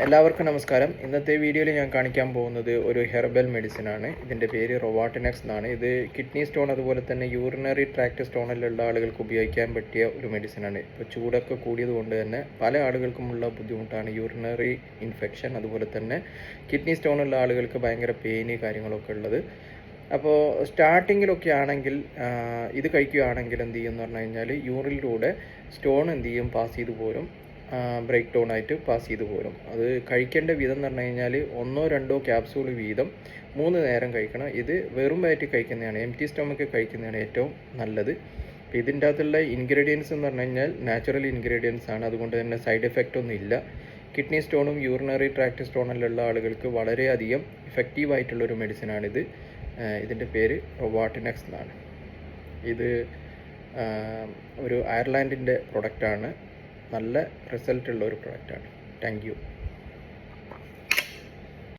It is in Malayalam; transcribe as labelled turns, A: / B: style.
A: എല്ലാവർക്കും നമസ്കാരം. ഇന്നത്തെ വീഡിയോയിൽ ഞാൻ കാണിക്കാൻ പോകുന്നത് ഒരു ഹെർബൽ മെഡിസിൻ ആണ്. ഇതിൻ്റെ പേര് റൊവാട്ടിനെക്സ് എന്നാണ്. ഇത് കിഡ്നി സ്റ്റോൺ അതുപോലെ തന്നെ യൂറിനറി ട്രാക്ട് സ്റ്റോണിലുള്ള ആളുകൾക്ക് ഉപയോഗിക്കാൻ പറ്റിയ ഒരു മെഡിസിനാണ്. ഇപ്പോൾ ചൂടൊക്കെ കൂടിയത് കൊണ്ട് തന്നെ പല ആളുകൾക്കുമുള്ള ബുദ്ധിമുട്ടാണ് യൂറിനറി ഇൻഫെക്ഷൻ, അതുപോലെ തന്നെ കിഡ്നി സ്റ്റോണുള്ള ആളുകൾക്ക് ഭയങ്കര പെയിന് കാര്യങ്ങളൊക്കെ ഉള്ളത്. അപ്പോൾ സ്റ്റാർട്ടിങ്ങിലൊക്കെ ആണെങ്കിൽ ഇത് കഴിക്കുകയാണെങ്കിൽ എന്ത് ചെയ്യും എന്ന് പറഞ്ഞു കഴിഞ്ഞാൽ യൂറിനിലൂടെ സ്റ്റോൺ എന്ത് ചെയ്യും, പാസ് ചെയ്ത് പോരും, ബ്രേക്ക് ഡൗൺ ആയിട്ട് പാസ് ചെയ്ത് പോരും. അത് കഴിക്കേണ്ട വിധം എന്ന് പറഞ്ഞു കഴിഞ്ഞാൽ 1-2 ക്യാപ്സൂൾ വീതം 3 നേരം കഴിക്കണം. ഇത് വെറും വയറ്റിൽ കഴിക്കുന്നതാണ്, എംപ്റ്റി സ്റ്റൊമക്ക് കഴിക്കുന്നതാണ് ഏറ്റവും നല്ലത്. ഇതിൻ്റെ അകത്തുള്ള ഇൻഗ്രീഡിയൻസ് എന്ന് പറഞ്ഞു കഴിഞ്ഞാൽ നാച്ചുറൽ ഇൻഗ്രീഡിയൻസ് ആണ്, അതുകൊണ്ട് തന്നെ സൈഡ് എഫക്റ്റ് ഒന്നും ഇല്ല. കിഡ്നി സ്റ്റോണും യൂറിനറി ട്രാക്ട് സ്റ്റോണിലുള്ള ആളുകൾക്ക് വളരെയധികം ഇഫക്റ്റീവായിട്ടുള്ളൊരു മെഡിസിനാണിത്. ഇതിൻ്റെ പേര് റൊവാട്ടിനെക്സ് എന്നാണ്. ഇത് ഒരു അയർലാൻഡിൻ്റെ പ്രൊഡക്റ്റാണ്. നല്ല റിസൾട്ടുള്ള ഒരു പ്രൊഡക്റ്റാണ്. Thank you.